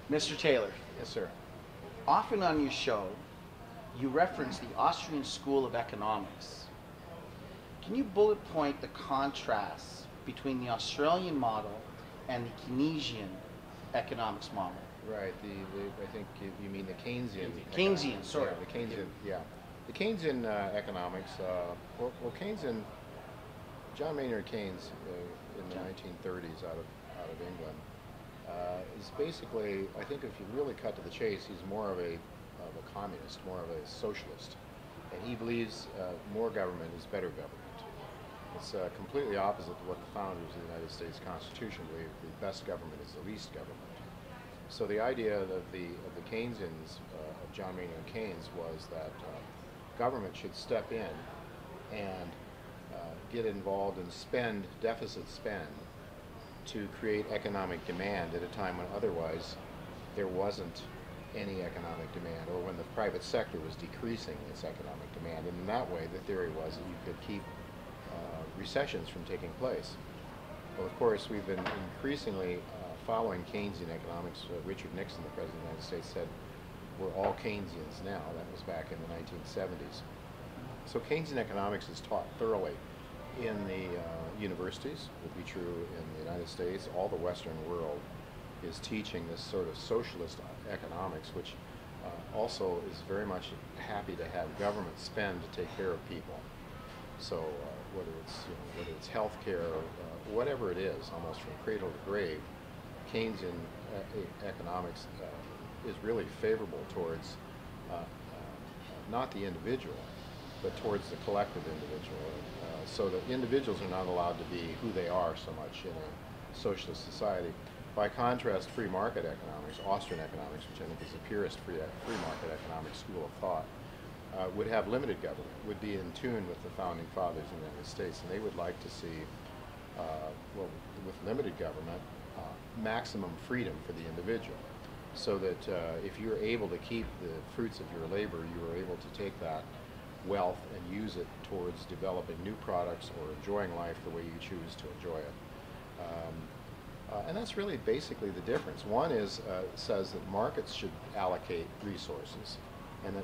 Mr. Taylor, Yes, sir. often on your show, you reference the Austrian School of Economics. Can you bullet point the contrasts between the Australian model and the Keynesian economics model? Right. I think you mean the Keynesian. Keynesian, sorry. Yeah, the Keynesian. Yeah, the Keynesian economics. Well, Keynesian. John Maynard Keynes in the 1930s out of England is basically, I think, if you really cut to the chase, he's more of a communist, more of a socialist, and he believes more government is better government. It's completely opposite to what the founders of the United States Constitution believed. The best government is the least government. So the idea of the Keynesians, of John Maynard Keynes, was that government should step in and get involved and deficit spend, to create economic demand at a time when otherwise there wasn't any economic demand, or when the private sector was decreasing its economic demand. And in that way, the theory was that you could keep recessions from taking place. Well, of course, we've been increasingly following Keynesian economics. Richard Nixon, the President of the United States, said we're all Keynesians now. That was back in the 1970s. So Keynesian economics is taught thoroughly in the universities, would be true in the United States. All the Western world is teaching this sort of socialist economics, which also is very much happy to have government spend to take care of people. So whether it's health care, whatever it is, almost from cradle to grave, Keynesian economics is really favorable towards not the individual, but towards the collective individual. So that individuals are not allowed to be who they are so much in a socialist society. By contrast, free market economics, Austrian economics, which I think is the purest free market economic school of thought, would have limited government, would be in tune with the founding fathers in the United States, and they would like to see, well, with limited government, maximum freedom for the individual, so that if you're able to keep the fruits of your labor, you are able to take that wealth and use it towards developing new products or enjoying life the way you choose to enjoy it. And that's really basically the difference. One is says that markets should allocate resources, and that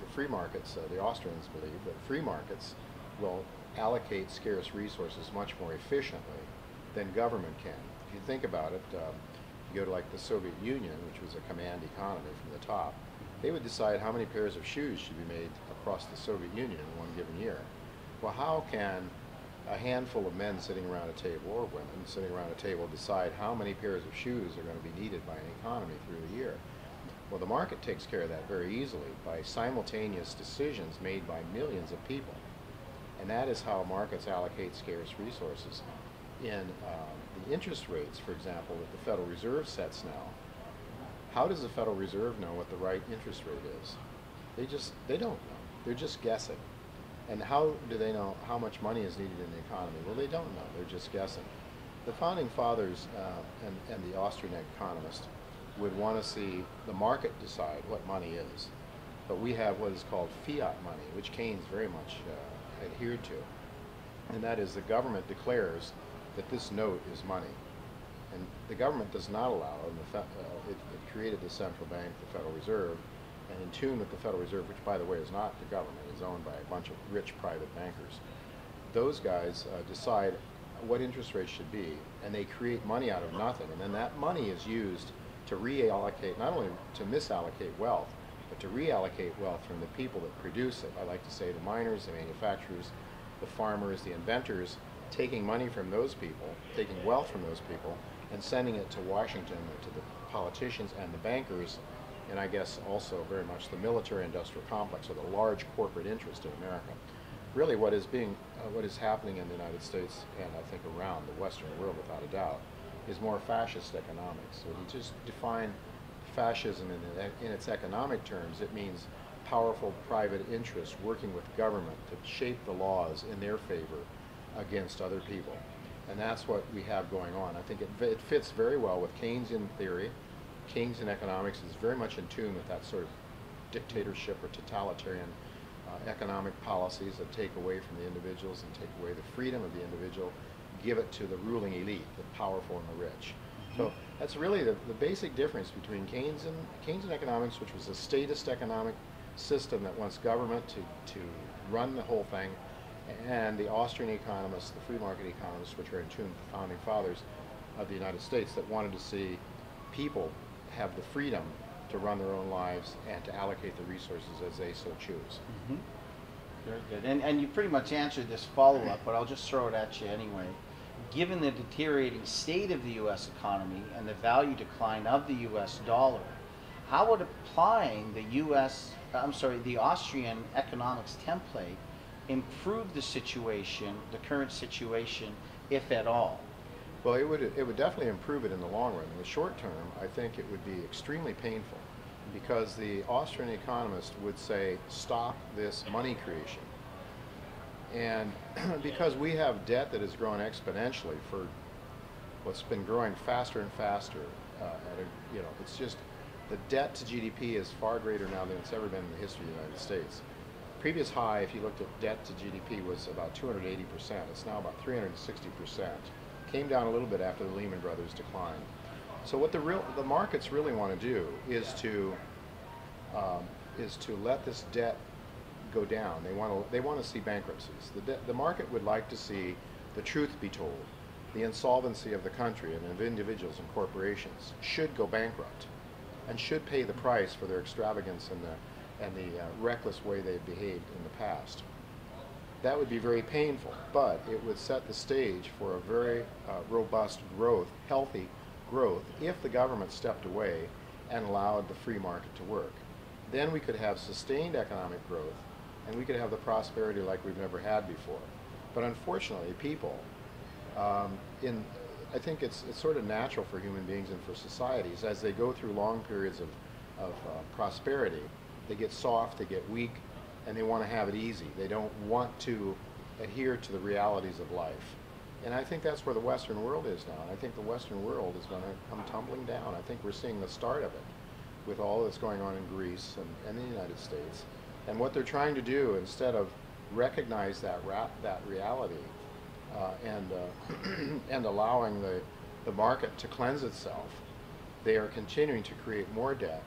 the free markets, the Austrians believe that free markets will allocate scarce resources much more efficiently than government can. If you think about it, you go to like the Soviet Union, which was a command economy from the top, they would decide how many pairs of shoes should be made across the Soviet Union in one given year. Well, how can a handful of men sitting around a table, or women sitting around a table, decide how many pairs of shoes are going to be needed by an economy through the year? Well, the market takes care of that very easily by simultaneous decisions made by millions of people. And that is how markets allocate scarce resources. In the interest rates, for example, that the Federal Reserve sets now, how does the Federal Reserve know what the right interest rate is? They don't know. They're just guessing. And how do they know how much money is needed in the economy? Well, they don't know. They're just guessing. The founding fathers and the Austrian economists would want to see the market decide what money is. But we have what is called fiat money, which Keynes very much adhered to. And that is, the government declares that this note is money. And the government does not allow, and it created the central bank, the Federal Reserve, and in tune with the Federal Reserve, which, by the way, is not the government, is owned by a bunch of rich private bankers. Those guys decide what interest rates should be, and they create money out of nothing. And then that money is used to reallocate, not only to misallocate wealth, but to reallocate wealth from the people that produce it. I like to say the miners, the manufacturers, the farmers, the inventors, taking money from those people, taking wealth from those people, and sending it to Washington, to the politicians and the bankers, and I guess also very much the military-industrial complex, or the large corporate interest in America. Really, what is happening in the United States, and I think around the Western world without a doubt, is more fascist economics. So you just define fascism in its economic terms. It means powerful private interests working with government to shape the laws in their favor against other people. And that's what we have going on. I think it fits very well with Keynesian theory. Keynesian economics is very much in tune with that sort of dictatorship or totalitarian economic policies that take away from the individuals and take away the freedom of the individual, give it to the ruling elite, the powerful and the rich. So that's really the basic difference between Keynesian economics, which was a statist economic system that wants government to run the whole thing, and the Austrian economists, the free market economists, which are in tune with the founding fathers of the United States, that wanted to see people have the freedom to run their own lives and to allocate the resources as they so choose. Very good. And you pretty much answered this follow-up, but I'll just throw it at you anyway. Given the deteriorating state of the U.S. economy and the value decline of the U.S. dollar, how would applying the Austrian economics template improve the situation, the current situation, if at all? Well, it would definitely improve it in the long run. In the short term, I think it would be extremely painful, because the Austrian economist would say, stop this money creation. And because we have debt that has grown exponentially for what's been growing faster and faster, it's just, the debt to GDP is far greater now than it's ever been in the history of the United States. Previous high, if you looked at debt to GDP, was about 280%. It's now about 360%. Came down a little bit after the Lehman Brothers decline. So what the markets really want to do is to let this debt go down. They want to see bankruptcies. The market would like to see the truth be told. The insolvency of the country and of individuals and corporations should go bankrupt, and should pay the price for their extravagance and the reckless way they've behaved in the past. That would be very painful, but it would set the stage for a very robust growth, healthy growth, if the government stepped away and allowed the free market to work. Then we could have sustained economic growth, and we could have the prosperity like we've never had before. But unfortunately, people, I think it's sort of natural for human beings and for societies, as they go through long periods of prosperity, they get soft, they get weak, and they want to have it easy. They don't want to adhere to the realities of life. And I think that's where the Western world is now. And I think the Western world is going to come tumbling down. I think we're seeing the start of it with all that's going on in Greece and the United States. And what they're trying to do, instead of recognize that reality and allowing the market to cleanse itself, they are continuing to create more debt,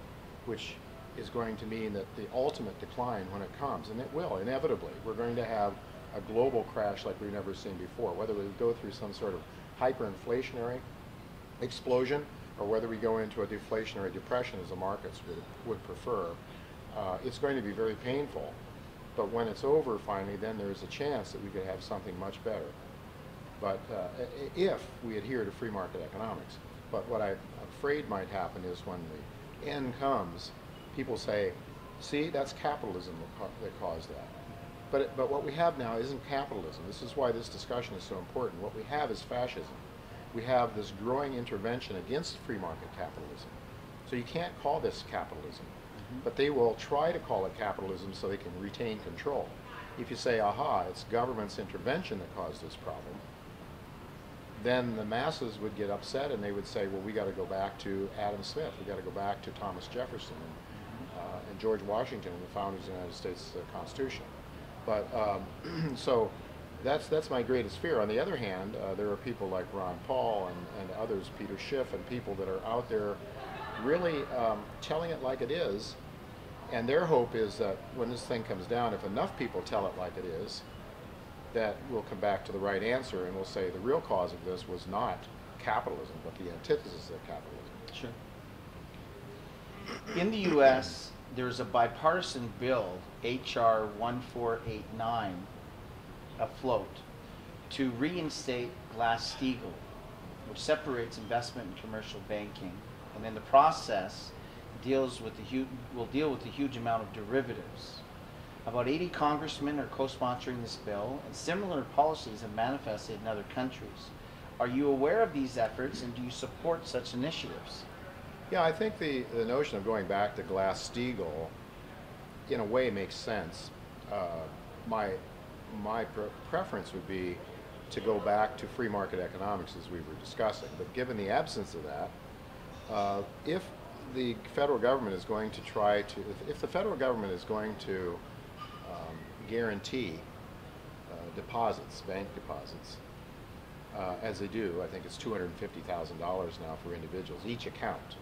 which is going to mean that the ultimate decline, when it comes, and it will inevitably, we're going to have a global crash like we've never seen before. Whether we go through some sort of hyperinflationary explosion, or whether we go into a deflationary depression, as the markets would prefer, it's going to be very painful. But when it's over finally, then there's a chance that we could have something much better. But if we adhere to free market economics. But what I'm afraid might happen is, when the end comes, people say, see, that's capitalism that caused that. But what we have now isn't capitalism. This is why this discussion is so important. What we have is fascism. We have this growing intervention against free market capitalism. So you can't call this capitalism. But they will try to call it capitalism so they can retain control. If you say, aha, it's government's intervention that caused this problem, then the masses would get upset, and they would say, well, we got to go back to Adam Smith. We got to go back to Thomas Jefferson and George Washington and the founders of the United States Constitution. But so that's my greatest fear. On the other hand, there are people like Ron Paul and others, Peter Schiff, and people that are out there really telling it like it is. And their hope is that when this thing comes down, if enough people tell it like it is, that we'll come back to the right answer, and we'll say the real cause of this was not capitalism, but the antithesis of capitalism. Sure. In the U.S., there's a bipartisan bill, H.R. 1489, afloat to reinstate Glass-Steagall, which separates investment and commercial banking, and in the process will deal with the huge amount of derivatives. About 80 congressmen are co-sponsoring this bill, and similar policies have manifested in other countries. Are you aware of these efforts, and do you support such initiatives? Yeah, I think the notion of going back to Glass-Steagall, in a way, makes sense. My preference would be to go back to free market economics, as we were discussing. But given the absence of that, if the federal government is going to if the federal government is going to guarantee deposits, bank deposits, as they do. I think it's $250,000 now for individuals, each account.